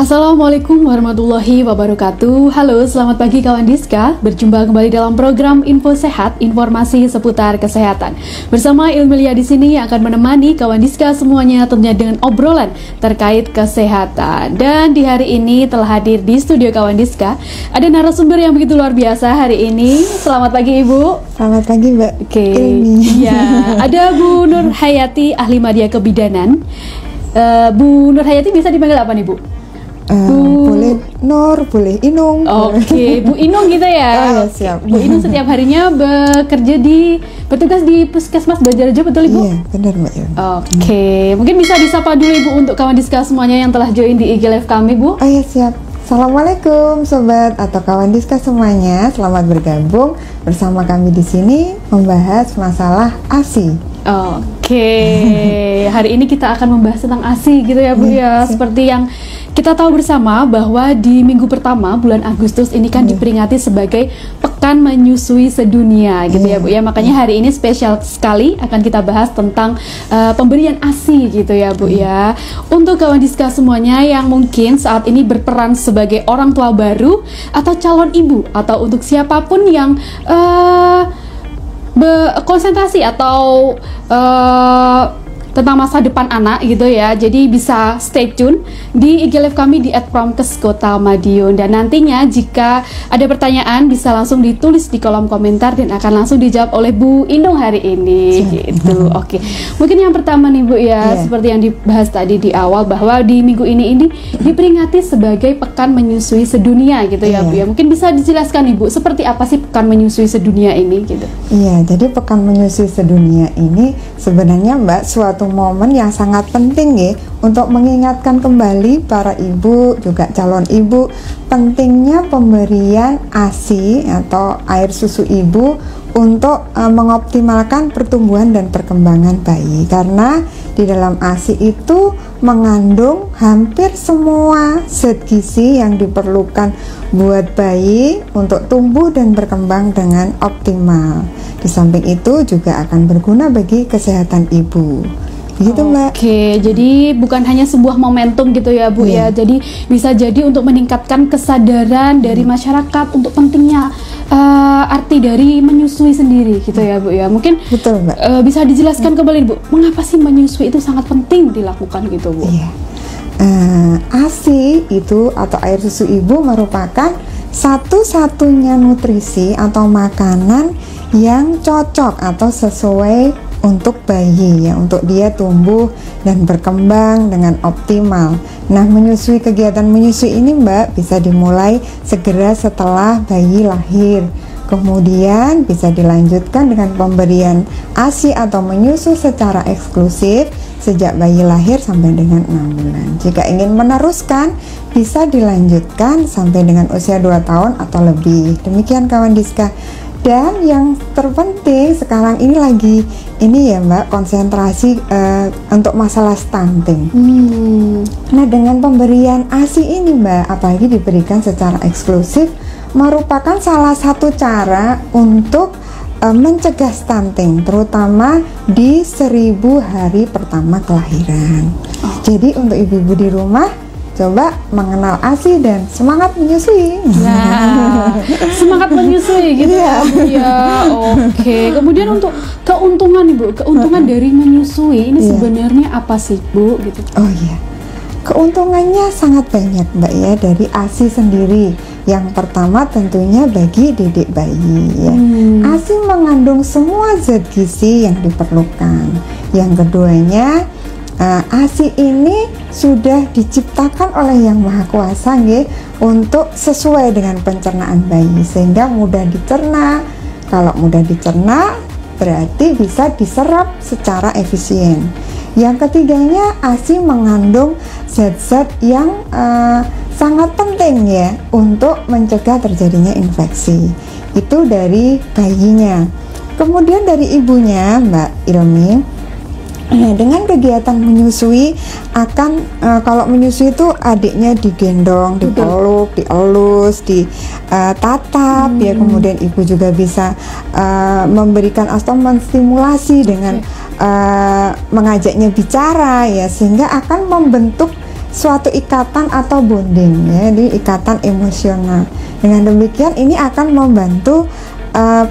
Assalamualaikum warahmatullahi wabarakatuh. Halo, selamat pagi kawan Diska. Berjumpa kembali dalam program Info Sehat, informasi seputar kesehatan. Bersama Ilmilia di sini yang akan menemani kawan Diska semuanya tentunya dengan obrolan terkait kesehatan. Dan di hari ini telah hadir di studio kawan Diska ada narasumber yang begitu luar biasa hari ini. Selamat pagi Ibu. Selamat pagi Mbak. Oke. Ya, ada Bu Nur Hayati, ahli media kebidanan. Bu Nur Hayati bisa dipanggil apa nih Bu? Boleh Nur, boleh Inung. Oke, Bu Inung gitu ya. Oh ya, siap. Bu Inung setiap harinya bertugas di Puskesmas Banjarjo, betul Ibu? Iya, benar Mbak. Oke, mungkin bisa disapa dulu Ibu untuk kawan Diska semuanya yang telah join di IG Live kami, Bu. Oh ya, siap. Assalamualaikum sobat atau kawan Diska semuanya. Selamat bergabung bersama kami di sini membahas masalah ASI. Oke, hari ini kita akan membahas tentang ASI gitu ya Bu ya. Seperti yang kita tahu bersama bahwa di minggu pertama bulan Agustus ini kan diperingati sebagai Pekan Menyusui Sedunia gitu ya Bu ya. Makanya hari ini spesial sekali akan kita bahas tentang pemberian ASI gitu ya Bu ya. Untuk kawan Diska semuanya yang mungkin saat ini berperan sebagai orang tua baru atau calon ibu atau untuk siapapun yang konsentrasi atau tentang masa depan anak gitu ya. Jadi bisa stay tune di IG Live kami di @promkes_kota_madiun. Dan nantinya jika ada pertanyaan bisa langsung ditulis di kolom komentar dan akan langsung dijawab oleh Bu Inung hari ini gitu. Oke. Mungkin yang pertama nih Bu ya, seperti yang dibahas tadi di awal bahwa di minggu ini diperingati sebagai Pekan Menyusui Sedunia gitu ya Bu ya. Mungkin bisa dijelaskan Ibu seperti apa sih Pekan Menyusui Sedunia ini gitu. Iya, jadi Pekan Menyusui Sedunia ini sebenarnya Mbak suatu momen yang sangat penting ya untuk mengingatkan kembali para ibu juga calon ibu pentingnya pemberian ASI atau air susu ibu untuk mengoptimalkan pertumbuhan dan perkembangan bayi, karena di dalam ASI itu mengandung hampir semua zat gizi yang diperlukan buat bayi untuk tumbuh dan berkembang dengan optimal. Di samping itu juga akan berguna bagi kesehatan ibu. Gitu Mbak. Oke, jadi bukan hanya sebuah momentum gitu ya Bu ya. Jadi bisa jadi untuk meningkatkan kesadaran dari masyarakat untuk pentingnya arti dari menyusui sendiri gitu ya Bu ya. Mungkin betul Mbak. Bisa dijelaskan kembali Bu, mengapa sih menyusui itu sangat penting dilakukan gitu Bu? Iya. ASI itu atau air susu ibu merupakan satu-satunya nutrisi atau makanan yang cocok atau sesuai untuk bayi ya, untuk dia tumbuh dan berkembang dengan optimal. Nah, kegiatan menyusui ini Mbak bisa dimulai segera setelah bayi lahir. Kemudian bisa dilanjutkan dengan pemberian ASI atau menyusu secara eksklusif sejak bayi lahir sampai dengan 6 bulan. Jika ingin meneruskan, bisa dilanjutkan sampai dengan usia 2 tahun atau lebih. Demikian kawan Diska. Dan yang terpenting sekarang ini ya Mbak, konsentrasi untuk masalah stunting. Nah, dengan pemberian ASI ini Mbak, apalagi diberikan secara eksklusif, merupakan salah satu cara untuk mencegah stunting, terutama di 1000 hari pertama kelahiran. Jadi untuk ibu-ibu di rumah, coba mengenal ASI dan semangat menyusui. Nah, semangat menyusui gitu ya Bu ya. Oke. Kemudian untuk keuntungan Ibu, keuntungan dari menyusui ini sebenarnya apa sih Bu gitu? Oh iya. Keuntungannya sangat banyak Mbak ya dari ASI sendiri. Yang pertama tentunya bagi dedek bayi ya. ASI mengandung semua zat gizi yang diperlukan. Yang keduanya, ASI ini sudah diciptakan oleh Yang Maha Kuasa nggih, untuk sesuai dengan pencernaan bayi sehingga mudah dicerna. Kalau mudah dicerna berarti bisa diserap secara efisien. Yang ketiganya, ASI mengandung zat-zat yang sangat penting ya untuk mencegah terjadinya infeksi. Itu dari bayinya. Kemudian dari ibunya Mbak Ilmi. Nah, dengan kegiatan menyusui akan kalau menyusui itu adiknya digendong, dipeluk, dielus, ditatap ya, kemudian ibu juga bisa memberikan atau menstimulasi dengan mengajaknya bicara ya, sehingga akan membentuk suatu ikatan atau bonding ya, di ikatan emosional. Dengan demikian ini akan membantu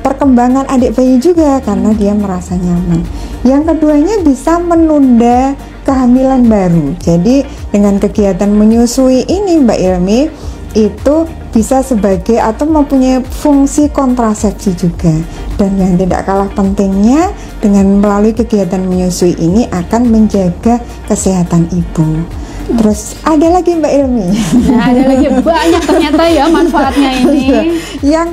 perkembangan adik bayi juga karena dia merasa nyaman. Yang keduanya bisa menunda kehamilan baru. Jadi dengan kegiatan menyusui ini Mbak Ilmi itu bisa sebagai atau mempunyai fungsi kontrasepsi juga. Dan yang tidak kalah pentingnya, dengan melalui kegiatan menyusui ini akan menjaga kesehatan ibu. Terus ada lagi Mbak Ilmi. Nah, ada lagi banyak ternyata ya manfaatnya ini. Yang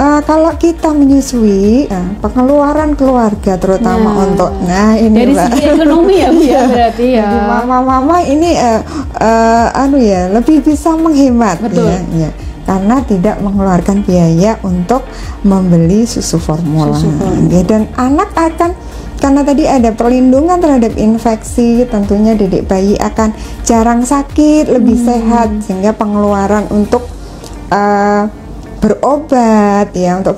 kalau kita menyusui, pengeluaran keluarga terutama untuk, ini dari Mbak, segi ekonomi ya Bu ya berarti ya. jadi mama-mama ini lebih bisa menghemat. Betul. Ya, karena tidak mengeluarkan biaya untuk membeli susu formula. Ya, dan anak akan, karena tadi ada perlindungan terhadap infeksi, tentunya didik bayi akan jarang sakit, lebih sehat, sehingga pengeluaran untuk berobat ya, untuk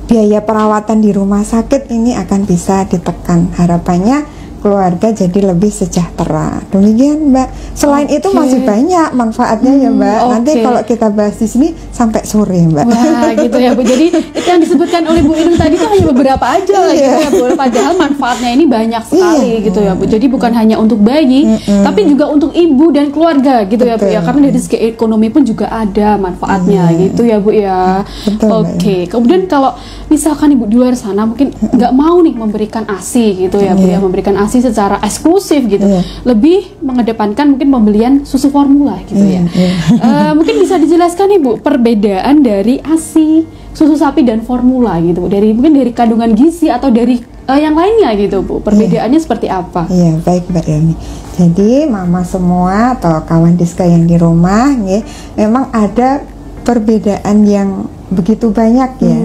biaya perawatan di rumah sakit ini akan bisa ditekan. Harapannya keluarga jadi lebih sejahtera. Demikian Mbak. Selain itu masih banyak manfaatnya ya Mbak. Nanti kalau kita bahas di sini sampai sore Mbak. Wah gitu ya Bu. Jadi itu yang disebutkan oleh Bu Inung tadi itu hanya beberapa aja lah gitu ya Bu. Padahal manfaatnya ini banyak sekali gitu ya Bu. Jadi bukan hanya untuk bayi, tapi juga untuk ibu dan keluarga gitu ya Bu ya. Karena dari segi ekonomi pun juga ada manfaatnya gitu ya Bu ya. Oke. Kemudian kalau misalkan ibu di luar sana mungkin nggak mau nih memberikan ASI gitu ya Bu ya, memberikan ASI secara eksklusif gitu, lebih mengedepankan mungkin pembelian susu formula gitu ya. Mungkin bisa dijelaskan Ibu perbedaan dari ASI, susu sapi dan formula gitu, mungkin dari kandungan gizi atau dari yang lainnya gitu Bu, perbedaannya seperti apa? Iya, baik Mbak Yani. Jadi mama semua atau kawan Diska yang di rumah ya, memang ada perbedaan yang begitu banyak ya.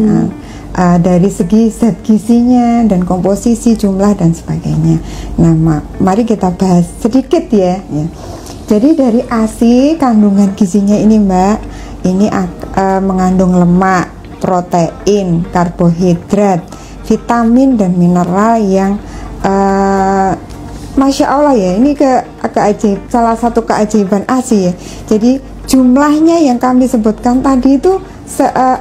Dari segi zat gizinya dan komposisi, jumlah dan sebagainya. Nah, mari kita bahas sedikit ya. Jadi dari ASI, kandungan gizinya ini Mbak, ini mengandung lemak, protein, karbohidrat, vitamin dan mineral yang Masya Allah ya, ini salah satu keajaiban ASI ya. Jadi jumlahnya yang kami sebutkan tadi itu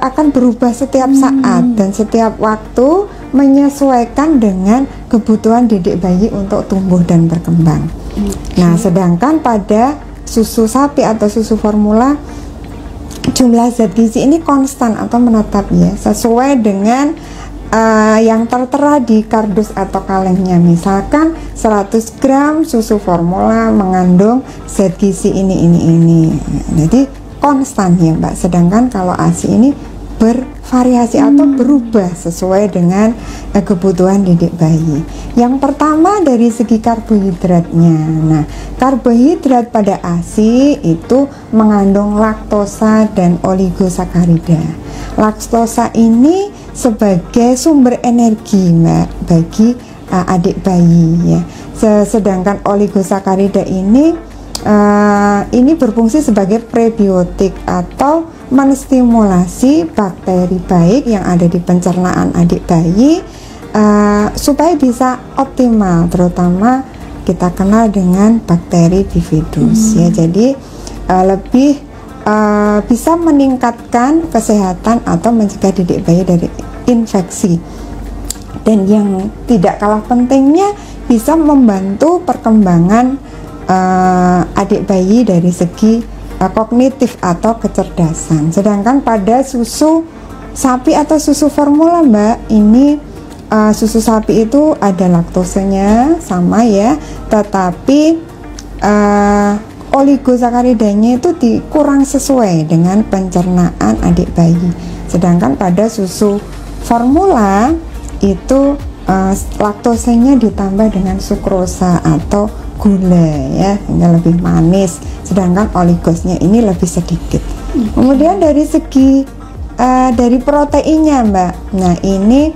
akan berubah setiap saat dan setiap waktu menyesuaikan dengan kebutuhan didik bayi untuk tumbuh dan berkembang. Nah, sedangkan pada susu sapi atau susu formula, jumlah zat gizi ini konstan atau menetap ya, sesuai dengan yang tertera di kardus atau kalengnya. Misalkan 100 gram susu formula mengandung zat gizi ini. Jadi konstan ya Mbak. Sedangkan kalau ASI ini bervariasi atau berubah sesuai dengan kebutuhan didik bayi. Yang pertama dari segi karbohidratnya. Nah, karbohidrat pada ASI itu mengandung laktosa dan oligosakarida. Laktosa ini sebagai sumber energi Mbak bagi adik bayi ya. Sedangkan oligosakarida ini berfungsi sebagai prebiotik atau menstimulasi bakteri baik yang ada di pencernaan adik bayi supaya bisa optimal, terutama kita kenal dengan bakteri bifidus ya. Jadi lebih bisa meningkatkan kesehatan atau mencegah didik bayi dari infeksi. Dan yang tidak kalah pentingnya bisa membantu perkembangan adik bayi dari segi kognitif atau kecerdasan. Sedangkan pada susu sapi atau susu formula Mbak, ini susu sapi itu ada laktosanya sama ya, tetapi oligosacaridanya itu kurang sesuai dengan pencernaan adik bayi. Sedangkan pada susu formula itu laktosanya ditambah dengan sukrosa atau gula ya, sehingga lebih manis. Sedangkan oligosnya ini lebih sedikit. Kemudian dari segi dari proteinnya Mbak, nah ini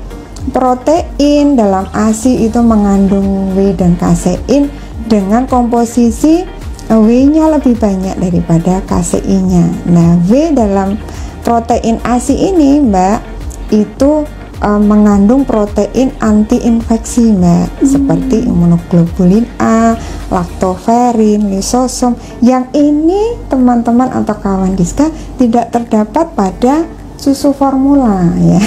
protein dalam ASI itu mengandung whey dan kasein dengan komposisi whey-nya lebih banyak daripada kaseinnya. Nah, whey dalam protein ASI ini Mbak itu mengandung protein anti infeksi Mbak, seperti imunoglobulin A, laktoferin, lisosom. Yang ini teman-teman atau kawan Diska tidak terdapat pada susu formula ya.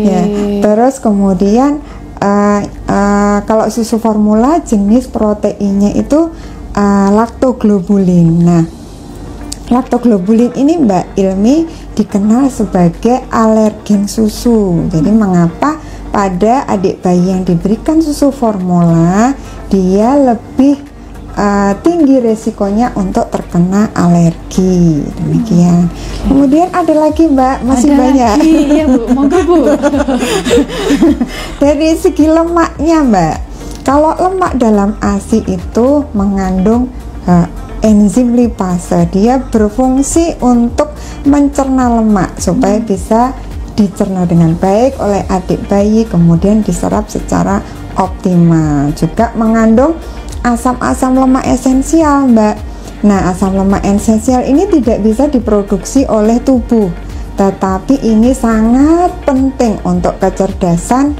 Ya. Terus kemudian kalau susu formula jenis proteinnya itu laktoglobulin. Nah, laktoglobulin ini Mbak Ilmi dikenal sebagai alergen susu. Jadi mengapa pada adik bayi yang diberikan susu formula dia lebih tinggi resikonya untuk terkena alergi. Demikian. Kemudian ada lagi Mbak, masih ada banyak. Iya Bu, monggo Bu. Dari segi lemaknya Mbak, kalau lemak dalam ASI itu mengandung enzim lipase. Dia berfungsi untuk mencerna lemak supaya bisa dicerna dengan baik oleh adik bayi, kemudian diserap secara optimal. Juga mengandung asam-asam lemak esensial Mbak. Nah, asam lemak esensial ini tidak bisa diproduksi oleh tubuh, tetapi ini sangat penting untuk kecerdasan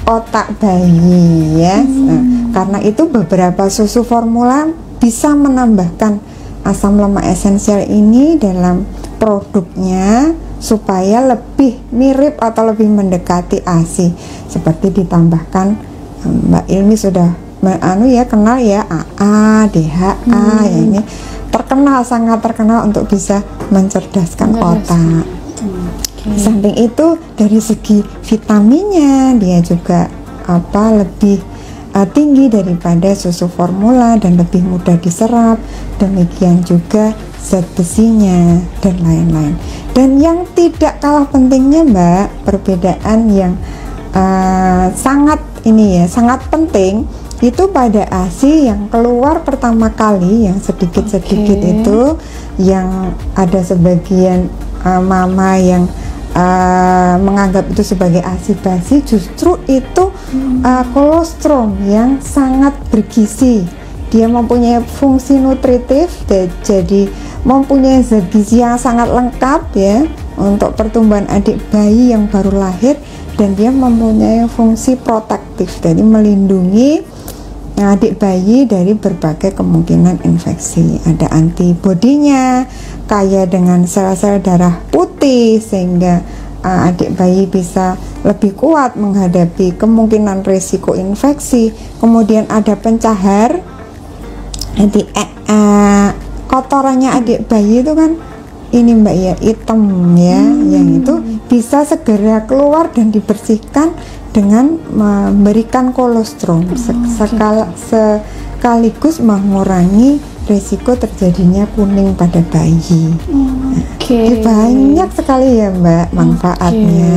otak bayi ya. Nah, karena itu beberapa susu formula bisa menambahkan asam lemak esensial ini dalam produknya supaya lebih mirip atau lebih mendekati ASI. Seperti ditambahkan Mbak Ilmi sudah kenal ya AA, DHA ya, ini sangat terkenal untuk bisa mencerdaskan otak. Samping itu dari segi vitaminnya dia juga lebih tinggi daripada susu formula dan lebih mudah diserap. Demikian juga zat besinya dan lain-lain. Dan yang tidak kalah pentingnya Mbak, perbedaan yang sangat penting itu pada ASI yang keluar pertama kali, yang sedikit-sedikit itu, yang ada sebagian mama yang menganggap itu sebagai ASI basi, justru itu kolostrum yang sangat bergizi. Dia mempunyai fungsi nutritif, jadi mempunyai zat gizi yang sangat lengkap ya untuk pertumbuhan adik bayi yang baru lahir, dan dia mempunyai fungsi protektif, jadi melindungi adik bayi dari berbagai kemungkinan infeksi. Ada antibodinya, kaya dengan sel-sel darah putih, sehingga adik bayi bisa lebih kuat menghadapi kemungkinan risiko infeksi. Kemudian ada pencahar, nanti kotorannya adik bayi itu kan ini Mbak ya, hitam ya, yang itu bisa segera keluar dan dibersihkan dengan memberikan kolostrum, sekaligus mengurangi risiko terjadinya kuning pada bayi. Banyak sekali ya Mbak manfaatnya.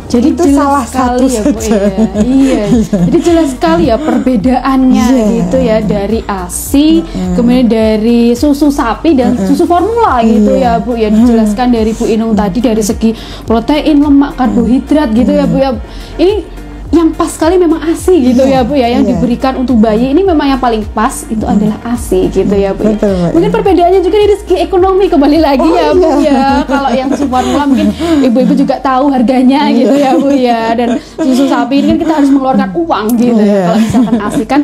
Jadi itu salah satu ya, Bu, saja. Ya. Iya. Jadi jelas sekali ya perbedaannya gitu ya, dari ASI, kemudian dari susu sapi dan susu formula gitu ya Bu ya. Dijelaskan dari Bu Inung tadi dari segi protein, lemak, karbohidrat gitu ya Bu ya. Ini yang pas sekali memang ASI gitu ya Bu ya, yang diberikan untuk bayi ini memang yang paling pas itu adalah ASI gitu ya Bu. Betul, mungkin perbedaannya juga dari segi ekonomi kembali lagi ya Bu ya. Kalau yang susu formula mungkin ibu-ibu juga tahu harganya gitu ya Bu ya, dan susu sapi ini kan kita harus mengeluarkan uang gitu ya. Kalau misalkan ASI kan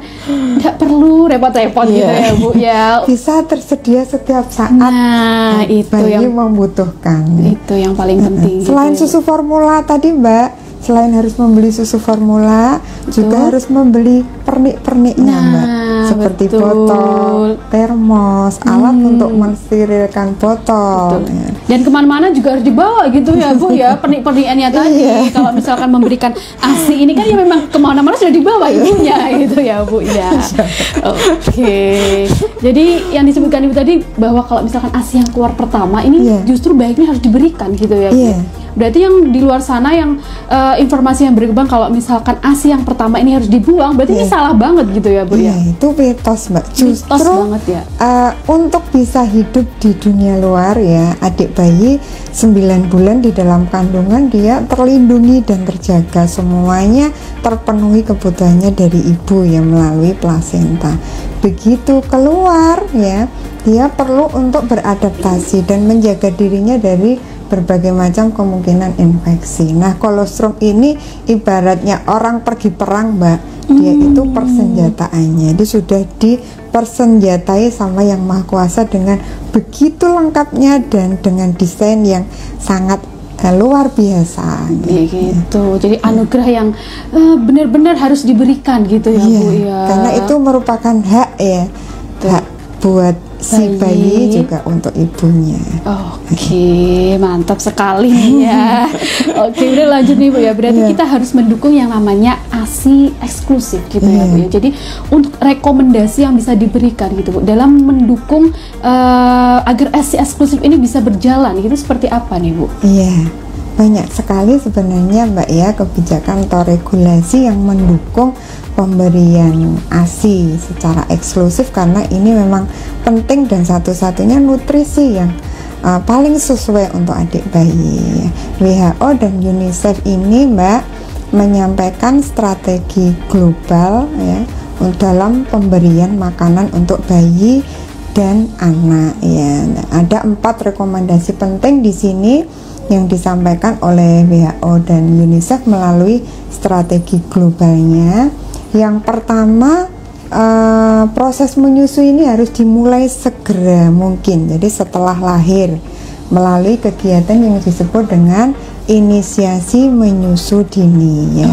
tidak perlu repot-repot gitu ya Bu ya, bisa tersedia setiap saat. Nah itu bayi yang membutuhkan, itu yang paling penting selain gitu. Susu formula tadi Mbak, selain harus membeli susu formula, juga harus membeli pernik-perniknya Mbak, seperti botol, termos, alat untuk mensterilkan botol. Dan kemana-mana juga harus dibawa gitu ya Bu ya, pernik-pernikannya tadi. Kalau misalkan memberikan ASI ini kan ya memang kemana-mana sudah dibawa ibunya gitu ya Bu ya. Jadi yang disebutkan Ibu tadi bahwa kalau misalkan ASI yang keluar pertama ini justru baiknya harus diberikan gitu ya Bu. Berarti yang di luar sana yang informasi yang berkembang kalau misalkan ASI yang pertama ini harus dibuang, berarti ini salah banget gitu ya Bu ya. Itu mitos Mbak. Mitos banget ya. Untuk bisa hidup di dunia luar ya, adik bayi 9 bulan di dalam kandungan dia terlindungi dan terjaga, semuanya terpenuhi kebutuhannya dari ibu yang melalui plasenta. Begitu keluar ya, dia perlu untuk beradaptasi dan menjaga dirinya dari berbagai macam kemungkinan infeksi. Nah, kolostrum ini ibaratnya orang pergi perang, Mbak. Dia itu persenjataannya, dia sudah dipersenjatai sama Yang Maha Kuasa dengan begitu lengkapnya dan dengan desain yang sangat luar biasa gitu. Jadi anugerah yang benar-benar harus diberikan gitu ya, Bu ya. Karena itu merupakan hak ya. Hak buat si bayi juga untuk ibunya. Oke, mantap sekali ya. Oke, udah lanjut nih Bu ya. Berarti kita harus mendukung yang namanya ASI eksklusif gitu ya Bu ya. Jadi untuk rekomendasi yang bisa diberikan gitu Bu dalam mendukung agar ASI eksklusif ini bisa berjalan gitu seperti apa nih Bu? Iya, banyak sekali sebenarnya Mbak ya kebijakan atau regulasi yang mendukung pemberian ASI secara eksklusif, karena ini memang penting dan satu-satunya nutrisi yang paling sesuai untuk adik bayi. WHO dan UNICEF ini Mbak menyampaikan strategi global ya dalam pemberian makanan untuk bayi dan anak ya. Ada 4 rekomendasi penting di sini yang disampaikan oleh WHO dan UNICEF melalui strategi globalnya. Yang pertama, proses menyusui ini harus dimulai segera mungkin, jadi setelah lahir melalui kegiatan yang disebut dengan inisiasi menyusu dini ya.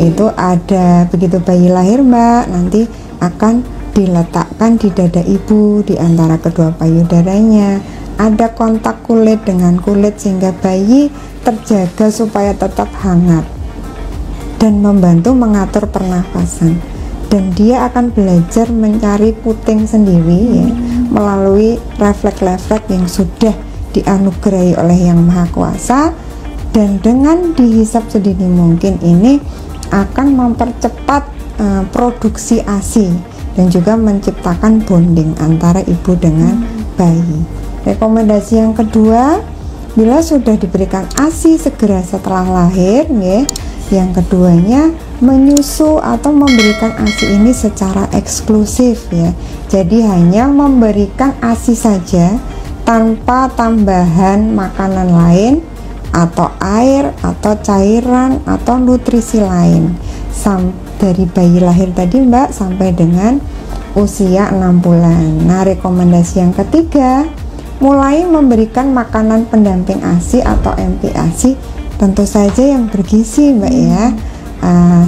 Itu ada begitu bayi lahir Mbak, nanti akan diletakkan di dada ibu di antara kedua payudaranya, ada kontak kulit dengan kulit sehingga bayi terjaga supaya tetap hangat dan membantu mengatur pernafasan, dan dia akan belajar mencari puting sendiri ya, melalui refleks-refleks yang sudah dianugerahi oleh Yang Maha Kuasa, dan dengan dihisap sedini mungkin ini akan mempercepat produksi ASI dan juga menciptakan bonding antara ibu dengan bayi. Rekomendasi yang kedua, bila sudah diberikan ASI segera setelah lahir ya, yang keduanya menyusu atau memberikan ASI ini secara eksklusif ya. Jadi hanya memberikan ASI saja tanpa tambahan makanan lain atau air atau cairan atau nutrisi lain dari bayi lahir tadi Mbak sampai dengan usia 6 bulan. Nah, rekomendasi yang ketiga, mulai memberikan makanan pendamping ASI atau MPASI tentu saja yang bergizi Mbak ya,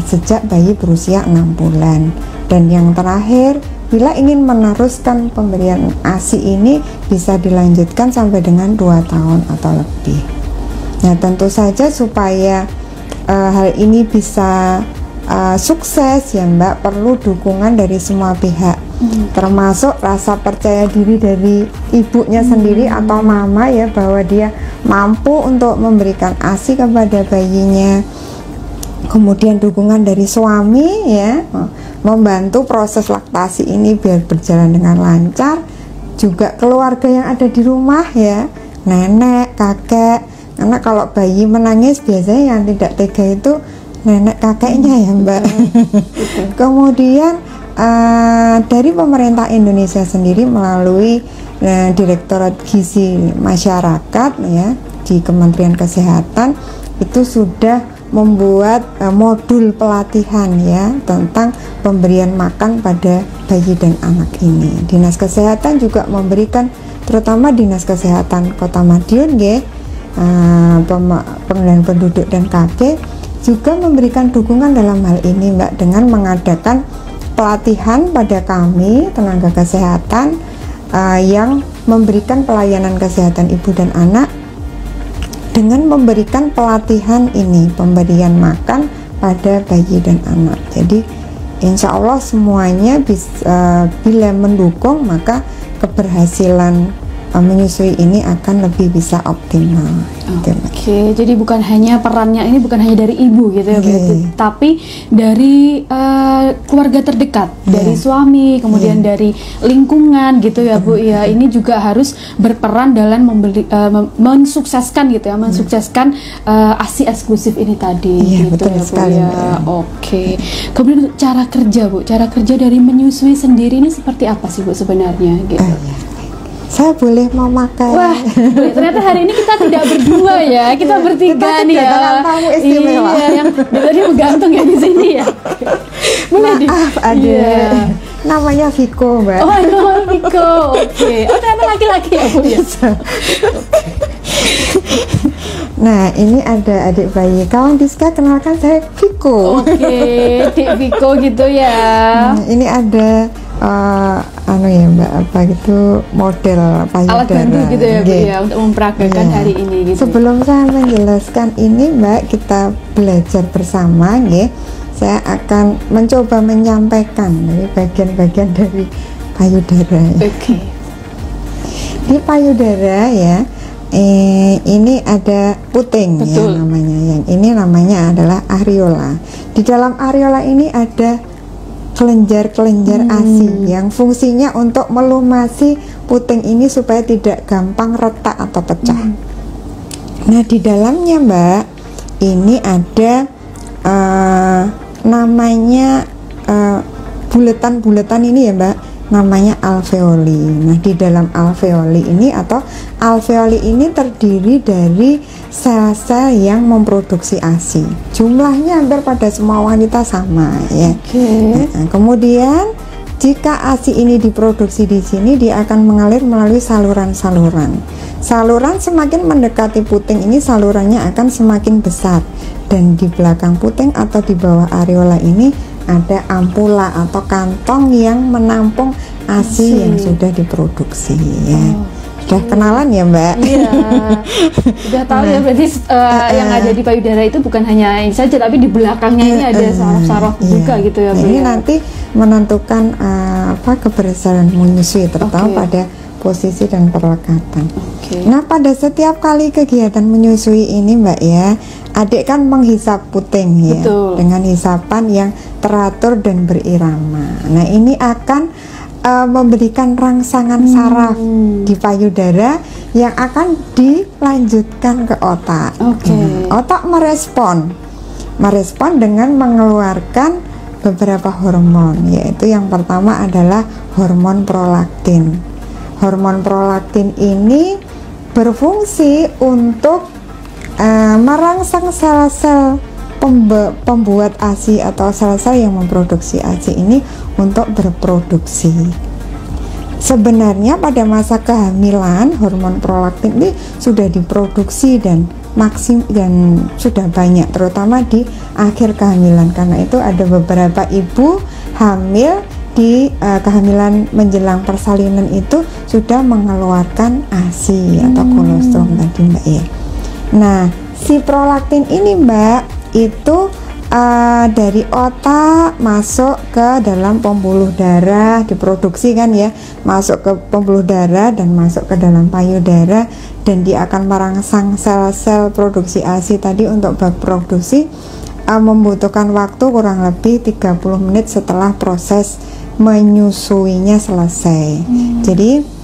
sejak bayi berusia 6 bulan. Dan yang terakhir, bila ingin meneruskan pemberian ASI ini bisa dilanjutkan sampai dengan 2 tahun atau lebih. Nah, tentu saja supaya hal ini bisa sukses ya Mbak, perlu dukungan dari semua pihak, termasuk rasa percaya diri dari ibunya sendiri atau mama ya, bahwa dia mampu untuk memberikan ASI kepada bayinya. Kemudian dukungan dari suami ya, membantu proses laktasi ini biar berjalan dengan lancar. Juga keluarga yang ada di rumah ya, nenek, kakek, karena kalau bayi menangis biasanya yang tidak tega itu nenek kakeknya ya Mbak. Kemudian dari pemerintah Indonesia sendiri melalui Direktorat Gizi Masyarakat ya di Kementerian Kesehatan itu sudah membuat modul pelatihan ya tentang pemberian makan pada bayi dan anak ini. Dinas Kesehatan juga memberikan, terutama Dinas Kesehatan Kota Madiun ya, Pengendalian Penduduk dan KB juga memberikan dukungan dalam hal ini Mbak, dengan mengadakan pelatihan pada kami tenaga kesehatan yang memberikan pelayanan kesehatan ibu dan anak, dengan memberikan pelatihan ini pemberian makan pada bayi dan anak. Jadi insya Allah semuanya bisa, bila mendukung maka keberhasilan menyusui ini akan lebih bisa optimal. Oke, jadi bukan hanya perannya ini bukan hanya dari ibu gitu ya, tapi dari keluarga terdekat, dari suami, kemudian dari lingkungan gitu ya Bu ya. Ini juga harus berperan dalam mensukseskan gitu ya, mensukseskan ASI eksklusif ini tadi. Gitu betul ya, sekali, Bu ya. Oke. Kemudian cara kerja Bu, cara kerja dari menyusui sendiri ini seperti apa sih Bu sebenarnya? Gitu. saya boleh memakai. Wah, ternyata hari ini kita tidak berdua ya, kita bertiga Kita nih ya. kedatangan tamu istimewa. Iya, yang tadi menggantung ya di sini ya. Boleh Maaf, ada Iya. namanya Viko, Mbak. Oh, no, Viko. Oke. Oh, ternyata laki-laki ya, Bu ya. Nah, ini ada adik bayi. Kawan Diska, kenalkan saya Viko. Oke, Dik Viko gitu ya. Ini ada ya Mbak, apa gitu, model payudara. Alat bantu gitu ya, Bu Nggih. ya, untuk memperagakan Iya. hari ini gitu. Sebelum saya menjelaskan ini, Mbak, kita belajar bersama, nggih. Saya akan mencoba menyampaikan dari bagian-bagian dari payudara. Ya. Oke. Di payudara ya, ini ada puting ya Betul. namanya. Yang ini namanya adalah areola. Di dalam areola ini ada kelenjar-kelenjar ASI yang fungsinya untuk melumasi puting ini supaya tidak gampang retak atau pecah. Nah, di dalamnya, Mbak, ini ada namanya buletan-buletan ini ya, Mbak, namanya alveoli. Nah, di dalam alveoli ini atau alveoli ini terdiri dari sel-sel yang memproduksi ASI. Jumlahnya hampir pada semua wanita sama ya. Nah, kemudian jika ASI ini diproduksi di sini, dia akan mengalir melalui saluran-saluran. Saluran semakin mendekati puting ini, salurannya akan semakin besar. Dan di belakang puting atau di bawah areola ini ada ampula atau kantong yang menampung ASI yang sudah diproduksi ya. Sudah kenalan ya, Mbak? Iya. Sudah tahu ya, berarti yang ada di payudara itu bukan hanya ini saja, tapi di belakangnya ini ada saraf-saraf juga gitu ya, Nah, Bu. ini ya? nanti menentukan keberhasilan menyusui, terutama Oke. pada posisi dan perlekatan. Oke. Nah, pada setiap kali kegiatan menyusui ini, Mbak ya, adik kan menghisap puting ya, Betul. dengan hisapan yang teratur dan berirama. Nah, ini akan memberikan rangsangan saraf di payudara yang akan dilanjutkan ke otak. Oke. Nah, otak merespon dengan mengeluarkan beberapa hormon, yaitu yang pertama adalah hormon prolaktin. Hormon prolaktin ini berfungsi untuk merangsang sel-sel pembuat ASI atau sel-sel yang memproduksi ASI ini untuk berproduksi. Sebenarnya pada masa kehamilan hormon prolaktin ini sudah diproduksi dan sudah banyak, terutama di akhir kehamilan. Karena itu ada beberapa ibu hamil di kehamilan menjelang persalinan itu sudah mengeluarkan ASI atau kolostrum tadi, Mbak ya. Nah, si prolaktin ini, Mbak, itu dari otak masuk ke dalam pembuluh darah, diproduksi kan ya, masuk ke pembuluh darah dan masuk ke dalam payudara, dan dia akan merangsang sel-sel produksi ASI tadi untuk berproduksi. Membutuhkan waktu kurang lebih 30 menit setelah proses menyusuinya selesai. Jadi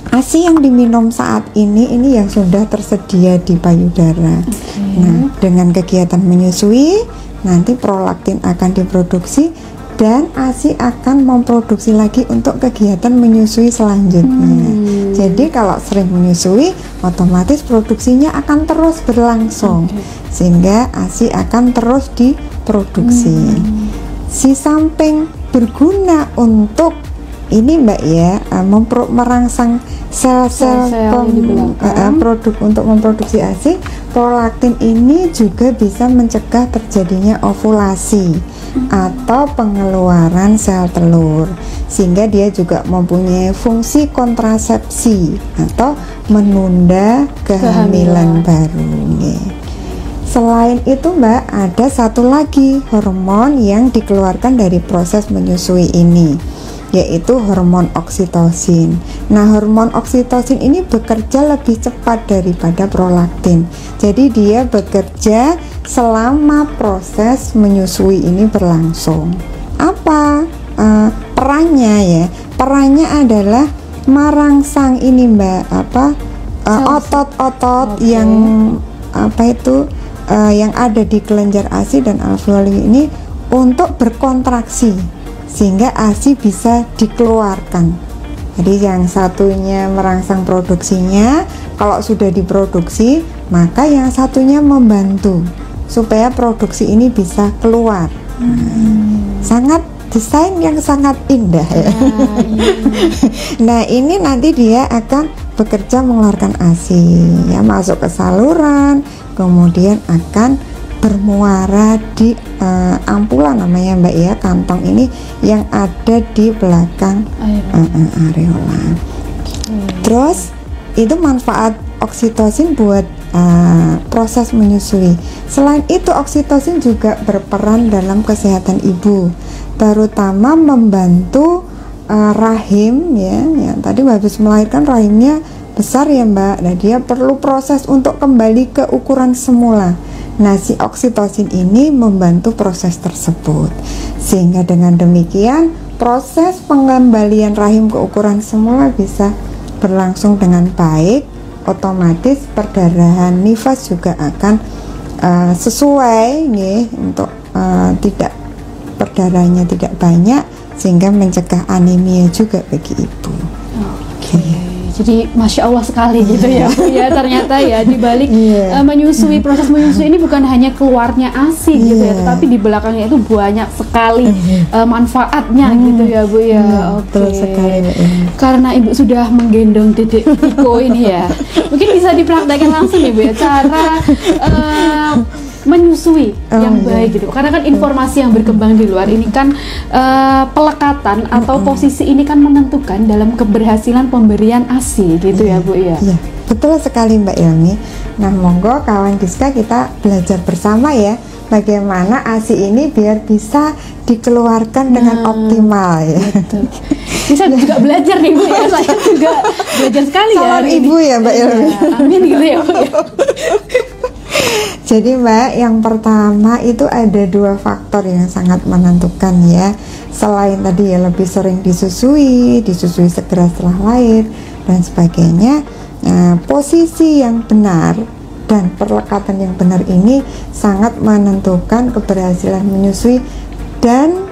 ASI yang diminum saat ini yang sudah tersedia di payudara. Nah, dengan kegiatan menyusui, nanti prolaktin akan diproduksi dan ASI akan memproduksi lagi untuk kegiatan menyusui selanjutnya. Jadi kalau sering menyusui, otomatis produksinya akan terus berlangsung, sehingga ASI akan terus diproduksi. Si samping berguna untuk ini, Mbak ya, merangsang sel-sel produk untuk memproduksi ASI. Prolaktin ini juga bisa mencegah terjadinya ovulasi atau pengeluaran sel telur, sehingga dia juga mempunyai fungsi kontrasepsi atau menunda kehamilan baru. Selain itu, Mbak, ada satu lagi hormon yang dikeluarkan dari proses menyusui ini, yaitu hormon oksitosin. Nah, hormon oksitosin ini bekerja lebih cepat daripada prolaktin. Jadi dia bekerja selama proses menyusui ini berlangsung. Apa perannya ya? Perannya adalah merangsang ini, Mbak, otot-otot yang yang ada di kelenjar ASI dan alveoli ini untuk berkontraksi, sehingga ASI bisa dikeluarkan Jadi yang satunya merangsang produksinya, kalau sudah diproduksi, maka yang satunya membantu supaya produksi ini bisa keluar. Sangat desain yang sangat indah ya. Nah, ini nanti dia akan bekerja mengeluarkan ASI ya, masuk ke saluran, kemudian akan bermuara di ampulla namanya Mbak ya, kantong ini yang ada di belakang areola. Terus itu manfaat oksitosin buat proses menyusui. Selain itu, oksitosin juga berperan dalam kesehatan ibu, terutama membantu rahim ya. Yang tadi habis melahirkan rahimnya besar ya Mbak, nah dia perlu proses untuk kembali ke ukuran semula. Nah, si oksitosin ini membantu proses tersebut, sehingga dengan demikian proses pengembalian rahim ke ukuran semula bisa berlangsung dengan baik. Otomatis perdarahan nifas juga akan sesuai nih, untuk tidak perdarahannya tidak banyak, sehingga mencegah anemia juga bagi ibu. Jadi Masya Allah sekali gitu ya Bu ya, ternyata ya dibalik menyusui, proses menyusui ini bukan hanya keluarnya ASI gitu ya, tetapi di belakangnya itu banyak sekali manfaatnya gitu ya Bu ya. Betul sekali. Karena Ibu sudah menggendong Dedek Iko ini ya, mungkin bisa dipraktekkan langsung nih Bu ya, cara menyusui yang baik gitu, karena kan informasi yang berkembang di luar ini kan pelekatan atau posisi ini kan menentukan dalam keberhasilan pemberian ASI gitu ya Bu ya. Iya, betul sekali Mbak Ilmi. Nah, monggo kawan Giska kita belajar bersama ya, bagaimana ASI ini biar bisa dikeluarkan dengan optimal ya. Betul. Bisa juga belajar nih Bu ya, saya juga belajar sekali ya. Salam ibu ya Mbak Ilmi. Amin gitu ya Bu ya. Jadi Mbak, yang pertama itu ada dua faktor yang sangat menentukan ya. Selain tadi ya lebih sering disusui segera setelah lahir dan sebagainya. Nah, posisi yang benar dan perlekatan yang benar ini sangat menentukan keberhasilan menyusui dan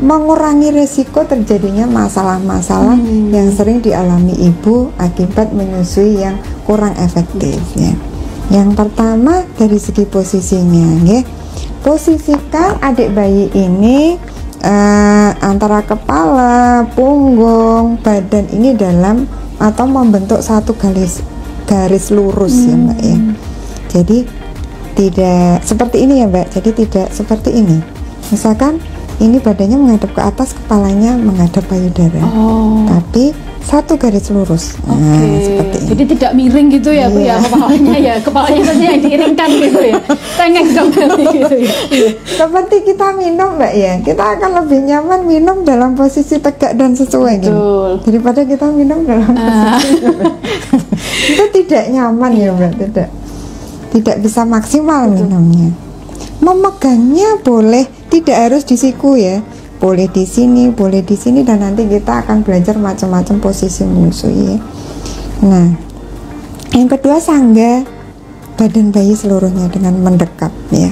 mengurangi resiko terjadinya masalah-masalah yang sering dialami ibu akibat menyusui yang kurang efektif ya. Yang pertama dari segi posisinya ya. Posisikan adik bayi ini antara kepala, punggung, badan ini dalam atau membentuk satu garis lurus ya Mbak ya. Jadi tidak seperti ini ya Mbak. Jadi tidak seperti ini. Misalkan ini badannya menghadap ke atas, kepalanya menghadap payudara. Tapi satu garis lurus. Nah, seperti ini. Jadi tidak miring gitu ya Bu ya, kepalanya saja yang diiringkan gitu ya. Tengek kembali gitu ya. Seperti kita minum Mbak ya, kita akan lebih nyaman minum dalam posisi tegak dan sesuai gitu, daripada kita minum dalam posisi itu tidak nyaman ya Mbak, tidak bisa maksimal minumnya. Memegangnya boleh, tidak harus di siku ya. Boleh di sini, boleh di sini, dan nanti kita akan belajar macam-macam posisi menyusui. Nah, yang kedua, sanggah badan bayi seluruhnya dengan mendekat ya.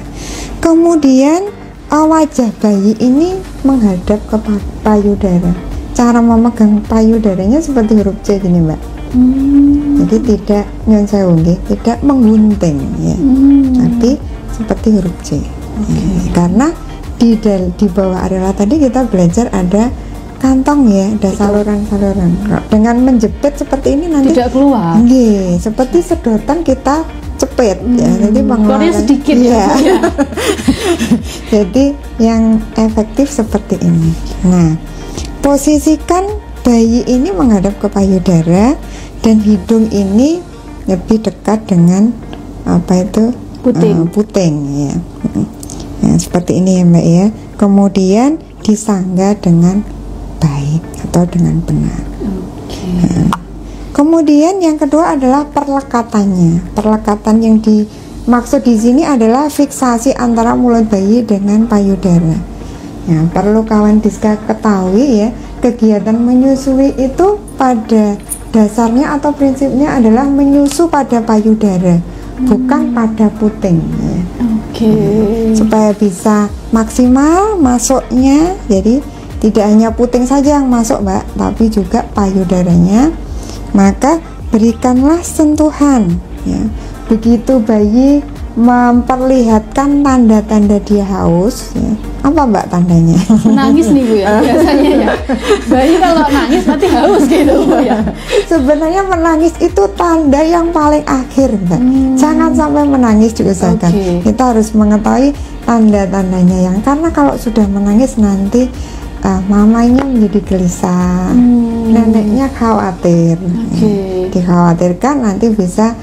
Kemudian wajah bayi ini menghadap ke payudara. Cara memegang payudaranya seperti huruf C gini Mbak. Jadi tidak nyun sewu nggih, tidak menggunting ya. Tapi seperti huruf C. Karena di bawah areola tadi kita belajar ada kantong ya, ada saluran-saluran. Dengan menjepit seperti ini nanti tidak keluar. Seperti sedotan kita cepet ya. Jadi pengeluaran sedikit ya. Jadi yang efektif seperti ini. Nah, posisikan bayi ini menghadap ke payudara dan hidung ini lebih dekat dengan puting ya. Nah, seperti ini ya Mbak ya. Kemudian disanggah dengan baik atau dengan benar. Nah, kemudian yang kedua adalah perlekatannya. Perlekatan yang dimaksud di sini adalah fiksasi antara mulut bayi dengan payudara. Nah, perlu kawan Giska ketahui ya, kegiatan menyusui itu pada dasarnya atau prinsipnya adalah menyusu pada payudara, bukan pada puting ya. Supaya bisa maksimal masuknya, jadi tidak hanya puting saja yang masuk Mbak, tapi juga payudaranya. Maka berikanlah sentuhan ya. Begitu bayi memperlihatkan tanda-tanda dia haus ya. Apa Mbak tandanya? Nangis nih Bu ya biasanya ya. Bayi kalau nangis nanti haus gitu Bu ya. Sebenarnya menangis itu tanda yang paling akhir Mbak. Jangan sampai menangis diusahakan. Kita harus mengetahui tanda-tandanya yang, karena kalau sudah menangis nanti mamanya menjadi gelisah, neneknya khawatir. Dikhawatirkan nanti bisa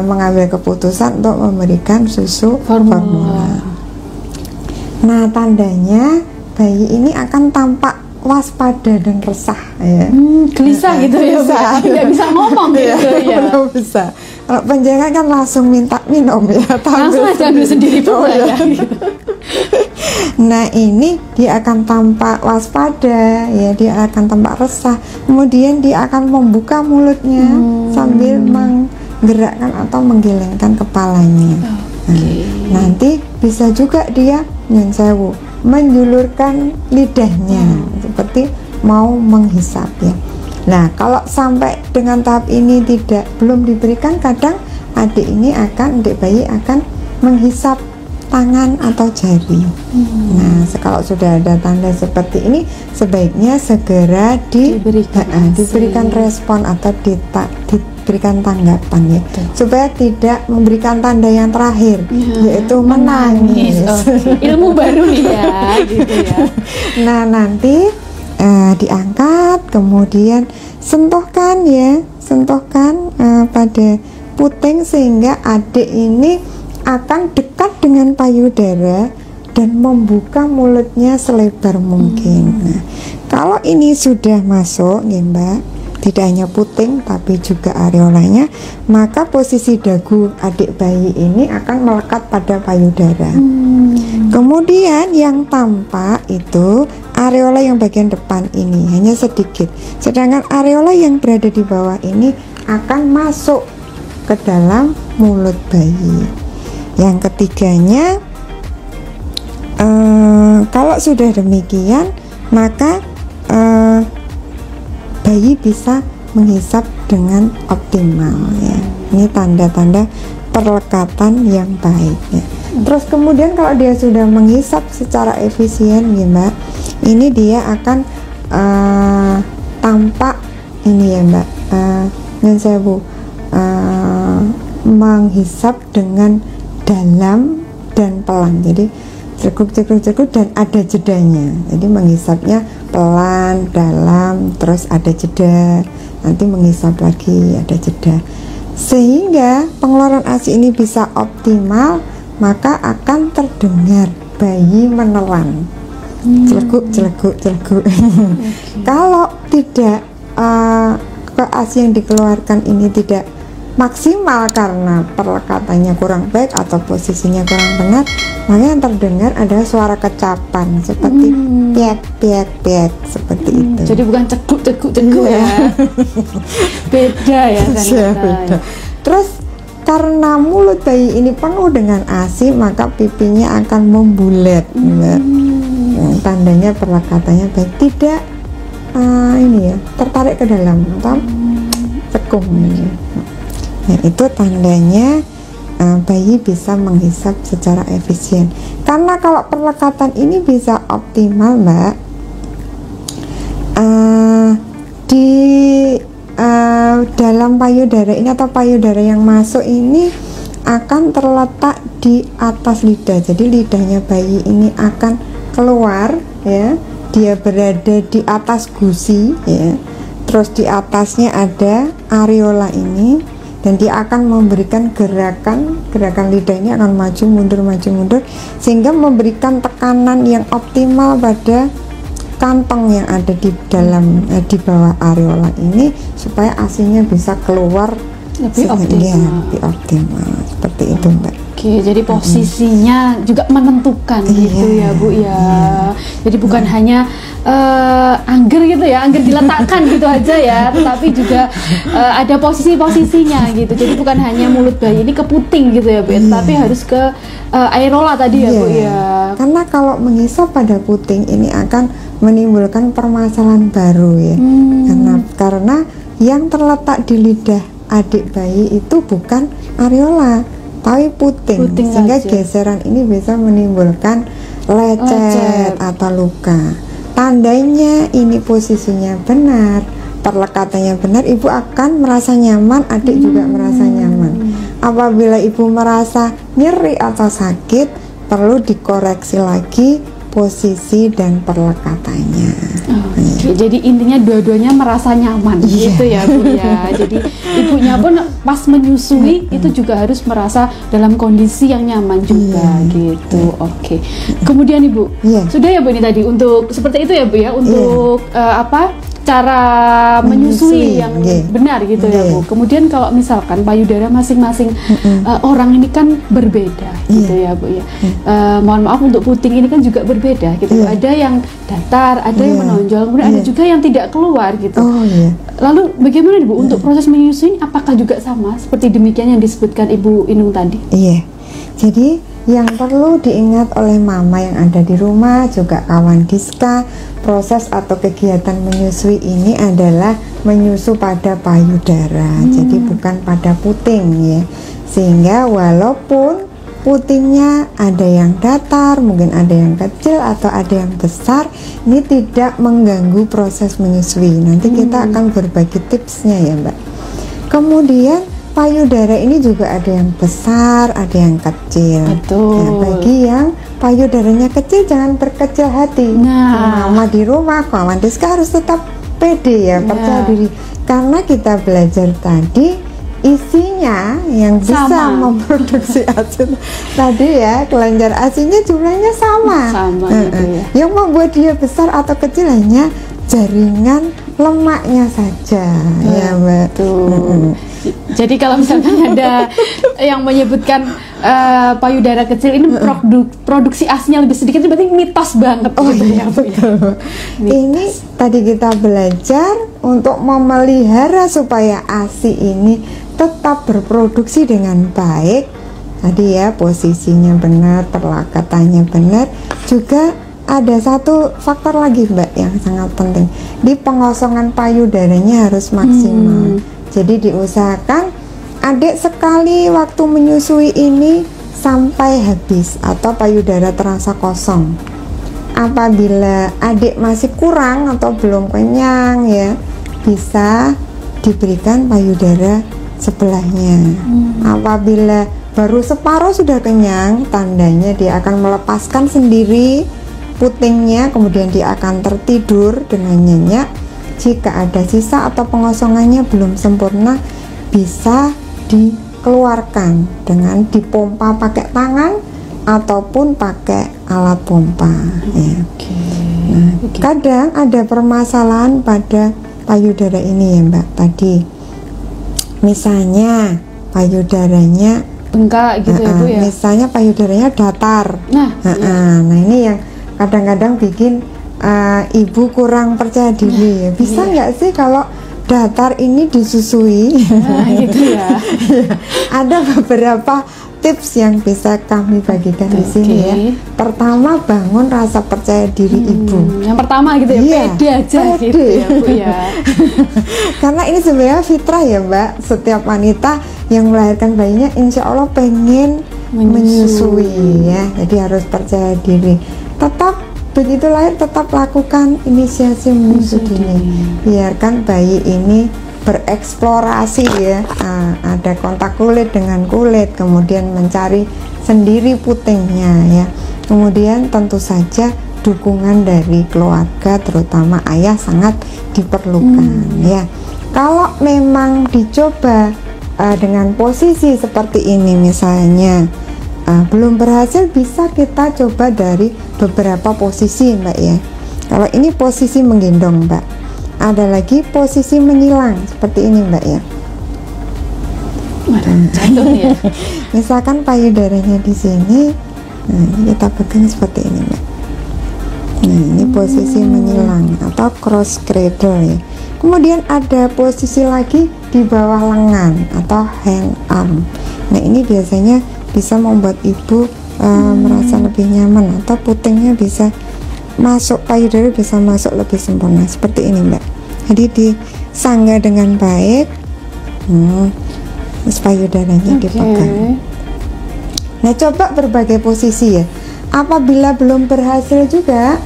mengambil keputusan untuk memberikan susu formula. Nah, tandanya bayi ini akan tampak waspada dan resah ya. Gelisah gitu ya, tapi nggak bisa ngomong gitu ya. Belum bisa. Kalau penjenengan kan langsung minta minum ya. Langsung aja ambil sendiri ya. Nah, ini dia akan tampak waspada ya, dia akan tampak resah. Kemudian dia akan membuka mulutnya sambil menggerakkan atau menggelengkan kepalanya. Nanti bisa juga dia menjulurkan lidahnya seperti mau menghisap ya. Nah, kalau sampai dengan tahap ini belum diberikan, kadang adik bayi akan menghisap tangan atau jari. Nah, kalau sudah ada tanda seperti ini, sebaiknya segera diberikan respon atau diberikan tanggapan ya, supaya tidak memberikan tanda yang terakhir yaitu menangis. Ilmu baru nih ya, gitu ya. Nah, nanti diangkat, kemudian sentuhkan pada puting sehingga adik ini akan dekat dengan payudara dan membuka mulutnya selebar mungkin. Nah, kalau ini sudah masuk ya Mbak, tidak hanya puting tapi juga areolanya, maka posisi dagu adik bayi ini akan melekat pada payudara. Kemudian yang tampak itu areola yang bagian depan ini hanya sedikit, sedangkan areola yang berada di bawah ini akan masuk ke dalam mulut bayi. Yang ketiganya, kalau sudah demikian, maka bayi bisa menghisap dengan optimal ya. Ini tanda-tanda perlekatan yang baik ya. Terus kemudian kalau dia sudah menghisap secara efisien ya Mbak, ini dia akan tampak ini ya Mbak, menghisap dengan dalam dan pelan. Jadi cekuk dan ada jedanya. Jadi menghisapnya pelan, dalam, terus ada jeda. Nanti menghisap lagi, ada jeda. Sehingga pengeluaran ASI ini bisa optimal, maka akan terdengar bayi menelan. Celeguk. Kalau tidak ASI yang dikeluarkan ini tidak maksimal karena perlekatannya kurang baik atau posisinya kurang benar, maka yang terdengar adalah suara kecapan seperti piak seperti itu. Jadi bukan cekuk ya. Beda ya ternyata. Terus karena mulut bayi ini penuh dengan ASI, maka pipinya akan membulet. Tandanya perlekatannya baik, tidak tertarik ke dalam atau cekung. Nah, itu tandanya bayi bisa menghisap secara efisien. Karena kalau perlekatan ini bisa optimal Mbak, di dalam payudara ini atau payudara yang masuk ini akan terletak di atas lidah. Jadi lidahnya bayi ini akan keluar ya, dia berada di atas gusi ya. Terus di atasnya ada areola ini, dan dia akan memberikan gerakan lidah ini akan maju mundur sehingga memberikan tekanan yang optimal pada kantong yang ada di dalam di bawah areola ini supaya ASI-nya bisa keluar lebih optimal. Lebih optimal seperti itu Mbak. Oke, jadi posisinya juga menentukan gitu ya Bu ya. Jadi bukan hanya angger gitu ya, angger diletakkan gitu aja ya, tetapi juga ada posisi-posisinya gitu. Jadi bukan hanya mulut bayi ini ke puting gitu ya Bu, tapi harus ke aerola tadi ya Bu ya. Karena kalau menghisap pada puting ini akan menimbulkan permasalahan baru ya. Karena yang terletak di lidah adik bayi itu bukan areola, tapi puting sehingga aja. Geseran ini bisa menimbulkan lecet atau luka. Tandanya ini posisinya benar, perlekatannya benar, ibu akan merasa nyaman, adik juga merasa nyaman. Apabila ibu merasa nyeri atau sakit, perlu dikoreksi lagi posisi dan perlekatannya. Jadi intinya dua-duanya merasa nyaman gitu ya Bu ya. Jadi ibunya pun pas menyusui itu juga harus merasa dalam kondisi yang nyaman juga gitu. Oke. Kemudian Ibu, sudah ya Bu ini tadi untuk seperti itu ya Bu ya untuk cara menyusui yang benar gitu ya Bu. Kemudian kalau misalkan payudara masing-masing orang ini kan berbeda gitu ya Bu ya. Mohon maaf untuk puting ini kan juga berbeda gitu. Ada yang datar, ada yang menonjol, kemudian ada juga yang tidak keluar gitu. Lalu bagaimana Bu untuk proses menyusui apakah juga sama seperti demikian yang disebutkan Ibu Inung tadi? Jadi yang perlu diingat oleh mama yang ada di rumah, juga kawan Giska, proses atau kegiatan menyusui ini adalah menyusu pada payudara, jadi bukan pada puting ya. Sehingga walaupun putingnya ada yang datar, mungkin ada yang kecil atau ada yang besar, ini tidak mengganggu proses menyusui. Nanti kita akan berbagi tipsnya ya Mbak. Kemudian payudara ini juga ada yang besar, ada yang kecil. Nah, bagi yang payudaranya kecil jangan berkecil hati. Mama di rumah, kawan Diska harus tetap pede ya, percaya diri. Karena kita belajar tadi isinya yang bisa memproduksi ASI tadi ya, kelenjar ASINya jumlahnya sama gitu ya. Yang membuat dia besar atau kecil hanya jaringan lemaknya saja ya Mbak. Jadi kalau misalkan ada yang menyebutkan payudara kecil ini produksi ASINya lebih sedikit, itu berarti mitos banget. Ini tadi kita belajar untuk memelihara supaya ASI ini tetap berproduksi dengan baik. Tadi ya posisinya benar, perlekatannya benar. Juga ada satu faktor lagi Mbak yang sangat penting, di pengosongan payudaranya harus maksimal. Jadi diusahakan adik sekali waktu menyusui ini sampai habis atau payudara terasa kosong. Apabila adik masih kurang atau belum kenyang ya, bisa diberikan payudara sebelahnya. Apabila baru separuh sudah kenyang, tandanya dia akan melepaskan sendiri putingnya, kemudian dia akan tertidur dengan nyenyak. Jika ada sisa atau pengosongannya belum sempurna, bisa dikeluarkan dengan dipompa pakai tangan ataupun pakai alat pompa ya. Nah, kadang ada permasalahan pada payudara ini ya Mbak. Tadi misalnya payudaranya bengkak gitu ya Bu ya. Misalnya payudaranya datar. Nah ini yang kadang-kadang bikin ibu kurang percaya diri ya. Bisa nggak sih kalau datar ini disusui? Gitu ya. Ada beberapa tips yang bisa kami bagikan di sini ya. Pertama, bangun rasa percaya diri ibu. Yang pertama gitu ya, pede aja gitu ya Bu ya. Karena ini sebenarnya fitrah ya Mbak. Setiap wanita yang melahirkan bayinya insya Allah pengen menyusui ya. Jadi harus percaya diri. Tetap begitu lahir, tetap lakukan inisiasi menyusui dini. Biarkan bayi ini bereksplorasi ya. Ada kontak kulit dengan kulit, kemudian mencari sendiri putingnya ya. Kemudian tentu saja dukungan dari keluarga, terutama ayah, sangat diperlukan ya. Kalau memang dicoba dengan posisi seperti ini misalnya belum berhasil, bisa kita coba dari beberapa posisi Mbak ya. Kalau ini posisi menggendong Mbak, ada lagi posisi menyilang seperti ini Mbak ya. Jantung ya. Misalkan payudaranya di sini, nah ini kita pegang seperti ini, Mbak. Nah ini posisi menyilang atau cross cradle ya. Kemudian ada posisi lagi di bawah lengan atau hand arm. Nah ini biasanya bisa membuat ibu merasa lebih nyaman, atau putingnya bisa masuk, payudara bisa masuk lebih sempurna seperti ini, Mbak. Jadi disangga dengan baik, terus payudaranya dipegang. Nah coba berbagai posisi ya. Apabila belum berhasil juga,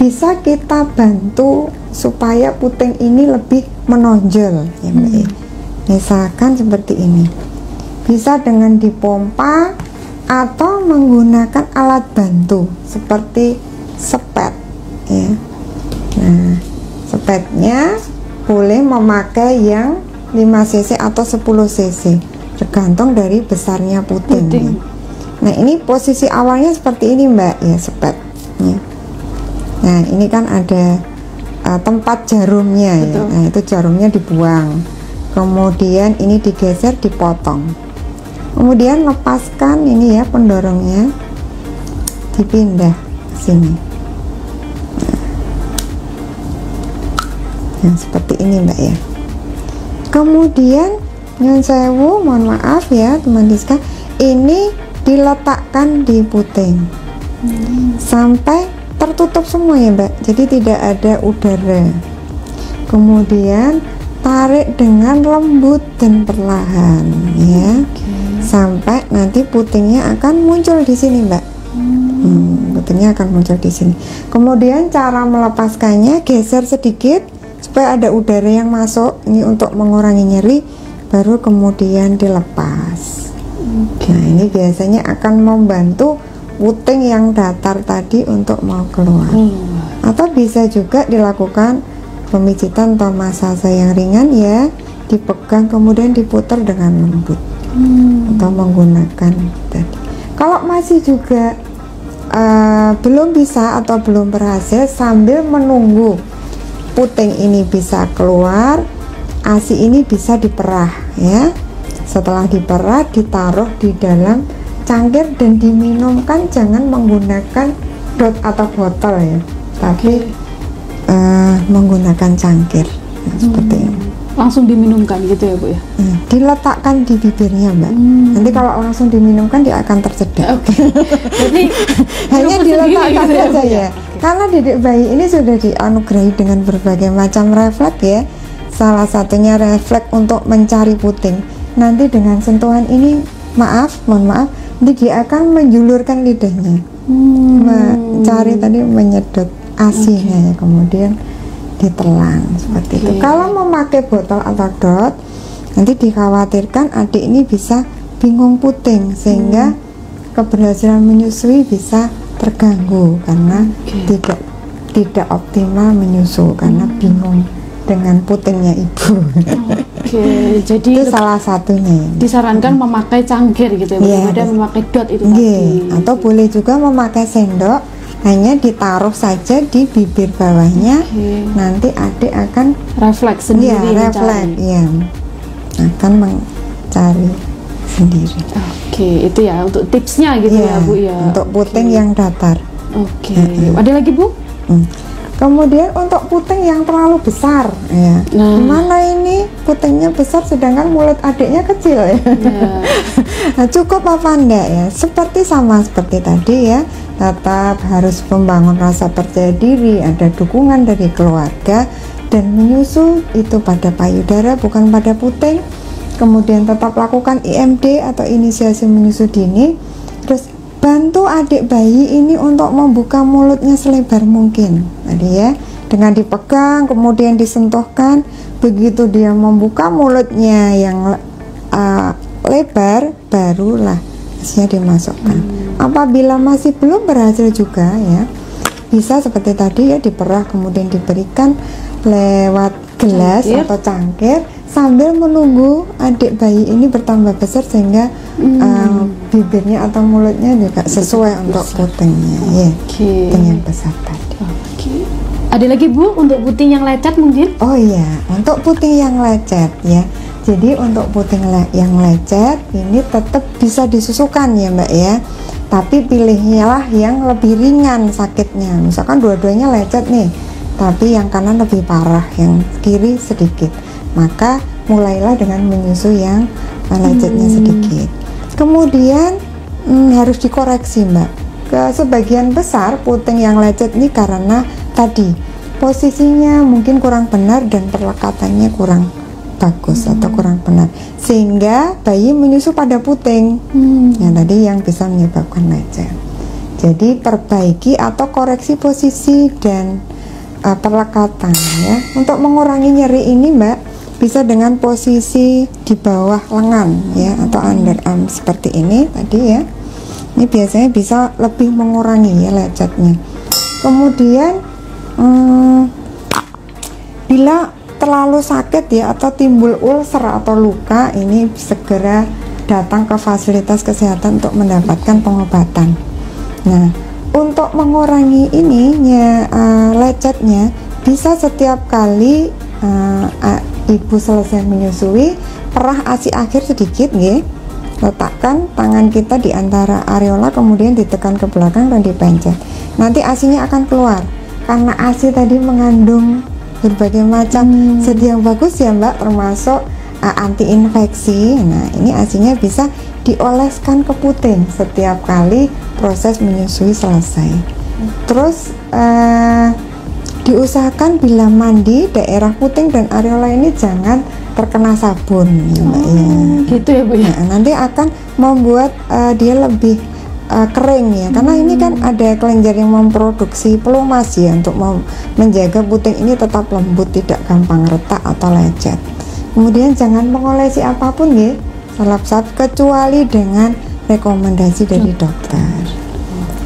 bisa kita bantu supaya puting ini lebih menonjol ya, Mbak. Misalkan seperti ini, bisa dengan dipompa atau menggunakan alat bantu seperti sepet ya. Nah sepetnya boleh memakai yang 5 cc atau 10 cc tergantung dari besarnya puting ya. Nah ini posisi awalnya seperti ini, Mbak ya, sepet ya. Nah ini kan ada tempat jarumnya ya. Nah itu jarumnya dibuang, kemudian ini digeser, dipotong, kemudian lepaskan ini ya pendorongnya, dipindah ke sini. Nah seperti ini, Mbak ya. Kemudian nyun sewu, mohon maaf ya teman Diska, ini diletakkan di puting sampai tertutup semua ya, Mbak, jadi tidak ada udara. Kemudian tarik dengan lembut dan perlahan ya, sampai nanti putingnya akan muncul di sini, Mbak. Putingnya akan muncul di sini. Kemudian cara melepaskannya, geser sedikit supaya ada udara yang masuk, ini untuk mengurangi nyeri, baru kemudian dilepas. Nah ini biasanya akan membantu puting yang datar tadi untuk mau keluar. Atau bisa juga dilakukan pemijitan atau massase yang ringan ya, dipegang kemudian diputar dengan lembut, atau menggunakan tadi. Kalau masih juga belum bisa atau belum berhasil, sambil menunggu puting ini bisa keluar, ASI ini bisa diperah ya. Setelah diperah, ditaruh di dalam cangkir dan diminumkan, jangan menggunakan dot atau botol ya, tapi menggunakan cangkir seperti ini. Langsung diminumkan gitu ya, Bu ya? Diletakkan di bibirnya, Mbak. Nanti kalau langsung diminumkan dia akan tersedak. Jadi hanya diletakkan gitu saja ya. Karena didik bayi ini sudah dianugerahi dengan berbagai macam refleks ya. Salah satunya refleks untuk mencari puting. Nanti dengan sentuhan ini, mohon maaf, nanti dia akan menjulurkan lidahnya, mencari tadi, menyedot ASI-nya ya, kemudian ditelan seperti itu. Kalau memakai botol atau dot, nanti dikhawatirkan adik ini bisa bingung puting, sehingga keberhasilan menyusui bisa terganggu karena tidak optimal menyusu karena bingung dengan putingnya ibu. Jadi itu salah satunya. Disarankan memakai cangkir gitu ya, daripada memakai dot itu tadi. Atau boleh juga memakai sendok, hanya ditaruh saja di bibir bawahnya. Nanti adik akan refleks sendiri, akan mencari sendiri. Itu ya untuk tipsnya gitu ya, Bu ya. Untuk puting yang datar. Ada lagi, Bu? Kemudian untuk puting yang terlalu besar ya, gimana ini putingnya besar sedangkan mulut adiknya kecil ya. Nah, cukup apa enggak ya? Sama seperti tadi ya, tetap harus membangun rasa percaya diri, ada dukungan dari keluarga, dan menyusu itu pada payudara bukan pada puting. Kemudian tetap lakukan IMD atau inisiasi menyusu dini. Terus bantu adik bayi ini untuk membuka mulutnya selebar mungkin tadi ya, dengan dipegang kemudian disentuhkan. Begitu dia membuka mulutnya yang lebar, barulah ASI-nya dimasukkan. Apabila masih belum berhasil juga ya, bisa seperti tadi ya, diperah kemudian diberikan lewat gelas atau cangkir sambil menunggu adik bayi ini bertambah besar sehingga bibirnya atau mulutnya juga sesuai untuk putingnya ya, puting yang besar tadi. Ada lagi, Bu, untuk puting yang lecet mungkin? Oh iya, untuk puting yang lecet ya, Jadi untuk puting yang lecet ini tetap bisa disusukan ya Mbak ya, tapi pilihlah yang lebih ringan sakitnya. Misalkan dua-duanya lecet nih, tapi yang kanan lebih parah, yang kiri sedikit, maka mulailah dengan menyusui yang lecetnya sedikit. Kemudian harus dikoreksi Mbak, ke sebagian besar puting yang lecet ini karena tadi posisinya mungkin kurang benar dan perlekatannya kurang bagus atau kurang benar, sehingga bayi menyusu pada puting yang tadi yang bisa menyebabkan lecet. Jadi perbaiki atau koreksi posisi dan perlekatan ya. Untuk mengurangi nyeri ini Mbak, bisa dengan posisi di bawah lengan ya, atau underarm seperti ini tadi ya. Ini biasanya bisa lebih mengurangi ya lecetnya. Kemudian bila terlalu sakit ya atau timbul ulcer atau luka, ini segera datang ke fasilitas kesehatan untuk mendapatkan pengobatan. Nah, untuk mengurangi ininya lecetnya, bisa setiap kali ibu selesai menyusui, perah ASI akhir sedikit nggih. Letakkan tangan kita di antara areola, kemudian ditekan ke belakang dan dipencet. Nanti ASInya akan keluar. Karena ASI tadi mengandung berbagai macam zat yang bagus ya Mbak, termasuk anti infeksi. Nah, ini ASInya bisa dioleskan ke puting setiap kali proses menyusui selesai. Terus diusahakan bila mandi daerah puting dan areola ini jangan terkena sabun ya Mbak ya. Gitu ya Bu ya. Nah, nanti akan membuat dia lebih kering ya, karena ini kan ada kelenjar yang memproduksi pelumas ya, untuk menjaga puting ini tetap lembut, tidak gampang retak atau lecet. Kemudian jangan mengolesi apapun ya, salap-salap, kecuali dengan rekomendasi dari dokter.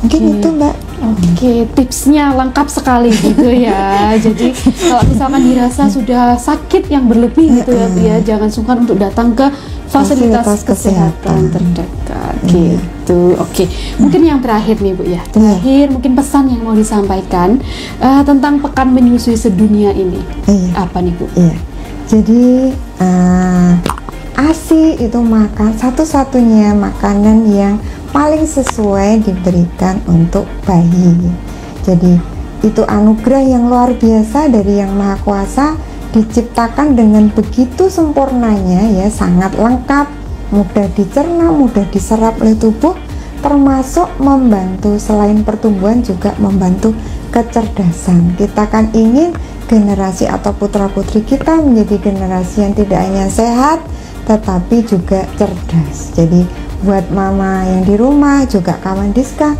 Mungkin itu Mbak. Oke, tipsnya lengkap sekali gitu ya. Jadi kalau misalkan dirasa sudah sakit yang berlebih gitu ya Bu ya, jangan sungkan untuk datang ke fasilitas kesehatan terdekat gitu. Oke, mungkin yang terakhir nih Bu ya. Terakhir mungkin pesan yang mau disampaikan tentang pekan menyusui sedunia ini. Apa nih Bu? Iya. Jadi ASI itu makan satu-satunya makanan yang paling sesuai diberikan untuk bayi. Jadi itu anugerah yang luar biasa dari Yang Maha Kuasa, diciptakan dengan begitu sempurnanya ya, sangat lengkap, mudah dicerna, mudah diserap oleh tubuh, termasuk membantu selain pertumbuhan juga membantu kecerdasan. Kita kan ingin generasi atau putra putri kita menjadi generasi yang tidak hanya sehat tetapi juga cerdas. Jadi buat mama yang di rumah, juga kawan Diska,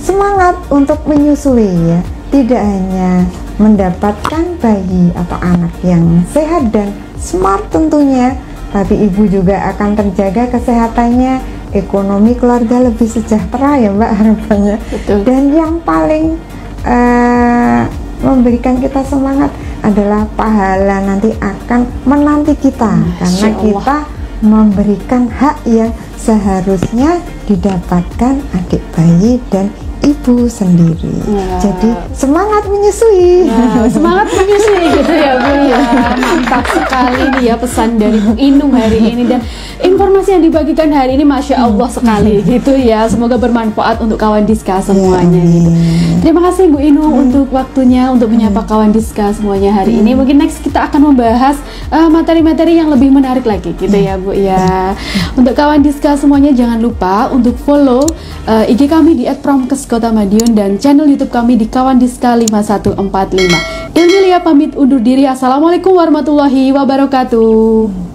semangat untuk menyusui ya, tidak hanya mendapatkan bayi atau anak yang sehat dan smart tentunya, tapi ibu juga akan terjaga kesehatannya, ekonomi keluarga lebih sejahtera ya Mbak harapannya. Betul. Dan yang paling memberikan kita semangat adalah pahala nanti akan menanti kita, karena kita memberikan hak yang seharusnya didapatkan adik bayi dan ibu sendiri. Jadi semangat menyusui. Semangat menyusui gitu ya Bu ya. Mantap sekali nih ya pesan dari Bu Inung hari ini, dan informasi yang dibagikan hari ini Masya Allah sekali gitu ya. Semoga bermanfaat untuk kawan Diska semuanya gitu. Terima kasih Bu Inung untuk waktunya untuk menyapa kawan Diska semuanya hari ini. Mungkin next kita akan membahas materi-materi yang lebih menarik lagi gitu ya Bu ya. Untuk kawan Diska semuanya jangan lupa untuk follow IG kami di @promkes Kota Madiun dan channel YouTube kami di Kawan Diska 5145. Ilmilia pamit undur diri. Assalamualaikum warahmatullahi wabarakatuh.